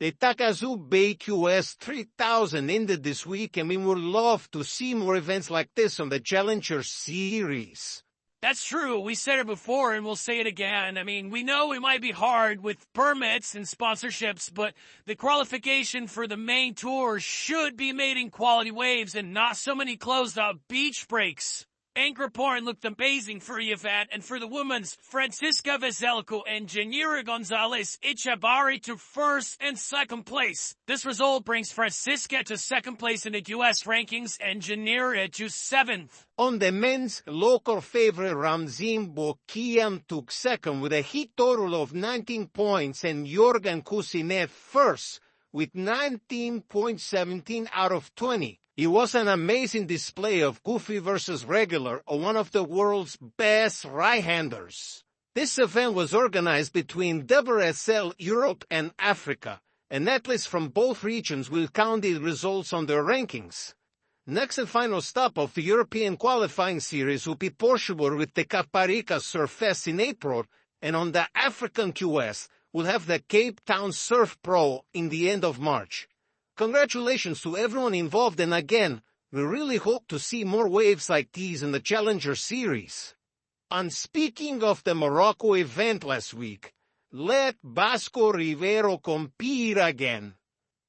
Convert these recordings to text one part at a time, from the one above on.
The Takazú Bay QS 3000 ended this week, and we would love to see more events like this on the Challenger Series. That's true. We said it before and we'll say it again. I mean, we know it might be hard with permits and sponsorships, but the qualification for the main tour should be made in quality waves and not so many closed-up beach breaks. Anchor Point looked amazing for the event, and for the women's, Francisca Veselko and Janira Gonzalez Ichabari to first and second place. This result brings Francisca to second place in the U.S. rankings and Janira to seventh. On the men's, local favorite Ramzin Bokian took second with a hit total of 19 points, and Jorgen Kusinev first with 19.17 out of 20. It was an amazing display of goofy versus regular on one of the world's best right-handers. This event was organized between WSL Europe and Africa, and athletes from both regions will count the results on their rankings. Next and final stop of the European qualifying series will be Portugal with the Caparica Surf Fest in April, and on the African QS, we'll have the Cape Town Surf Pro in the end of March. Congratulations to everyone involved, and again, we really hope to see more waves like these in the Challenger Series. And speaking of the Morocco event last week, let Vasco Ribeiro compete again.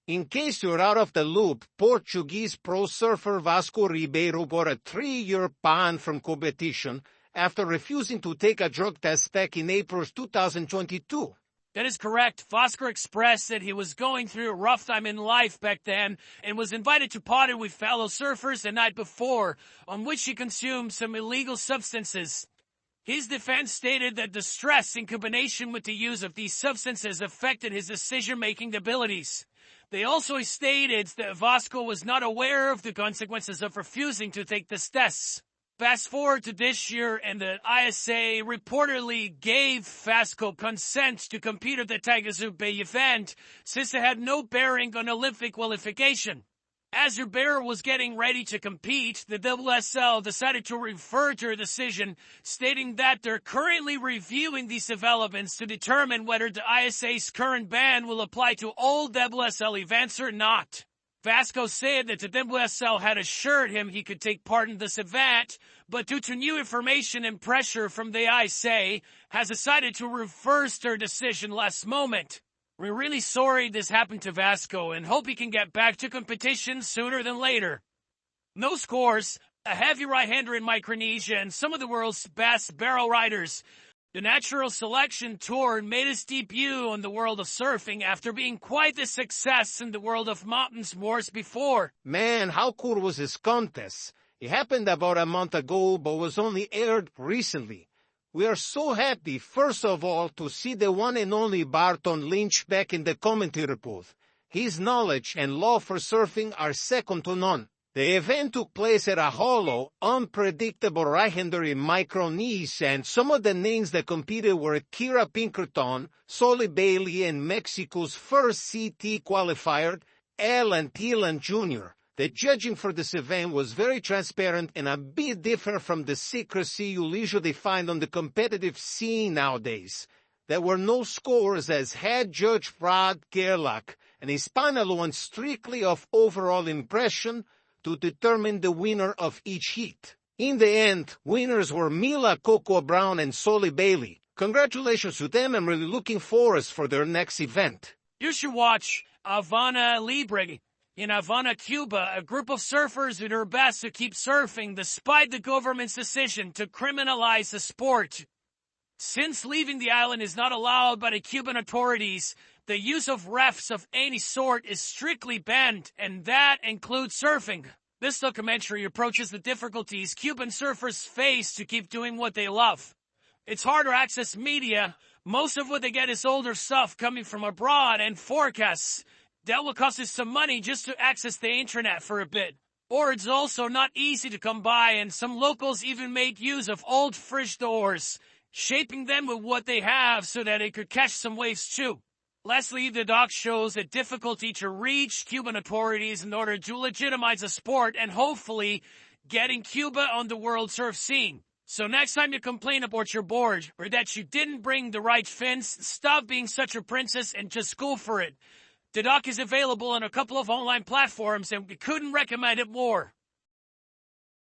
In case you're out of the loop, Portuguese pro surfer Vasco Ribeiro got a 3-year ban from competition after refusing to take a drug test back in April 2022. That is correct. Vasco expressed that he was going through a rough time in life back then and was invited to party with fellow surfers the night before, on which he consumed some illegal substances. His defense stated that the stress in combination with the use of these substances affected his decision-making abilities. They also stated that Vasco was not aware of the consequences of refusing to take these tests. Fast forward to this year, and the ISA reportedly gave Vasco consent to compete at the Takazú Bay event, since it had no bearing on Olympic qualification. As Ribeiro was getting ready to compete, the WSL decided to refer to her decision, stating that they're currently reviewing these developments to determine whether the ISA's current ban will apply to all WSL events or not. Vasco said that the WSL had assured him he could take part in this event, but due to new information and pressure from the ISA, has decided to reverse their decision last moment. We're really sorry this happened to Vasco and hope he can get back to competition sooner than later. No scores, a heavy right-hander in Micronesia, and some of the world's best barrel riders. The Natural Selection Tour made its debut on the world of surfing after being quite a success in the world of mountain sports before. Man, how cool was this contest? It happened about a month ago, but was only aired recently. We are so happy, first of all, to see the one and only Barton Lynch back in the commentary booth. His knowledge and love for surfing are second to none. The event took place at a hollow, unpredictable right-hander in Micronesia, and some of the names that competed were Kira Pinkerton, Solly Bailey, and Mexico's first CT qualifier, Alan Thielen Jr. The judging for this event was very transparent and a bit different from the secrecy you'll usually find on the competitive scene nowadays. There were no scores, as head judge Brad Gerlach and his panel went strictly off overall impression to determine the winner of each heat. In the end, winners were Mila Coco Brown and Solly Bailey. Congratulations to them, and really looking forward for their next event. You should watch Havana Libre. In Havana, Cuba, a group of surfers do their best to keep surfing despite the government's decision to criminalize the sport. Since leaving the island is not allowed by the Cuban authorities, the use of refs of any sort is strictly banned, and that includes surfing. This documentary approaches the difficulties Cuban surfers face to keep doing what they love. It's hard to access media. Most of what they get is older stuff coming from abroad and forecasts. That will cost us some money just to access the internet for a bit. Or it's also not easy to come by, and some locals even make use of old fridge doors, shaping them with what they have so that it could catch some waves too. Lastly, the doc shows the difficulty to reach Cuban authorities in order to legitimize the sport and hopefully getting Cuba on the world surf scene. So next time you complain about your board or that you didn't bring the right fins, stop being such a princess and just go for it. The doc is available on a couple of online platforms, and we couldn't recommend it more.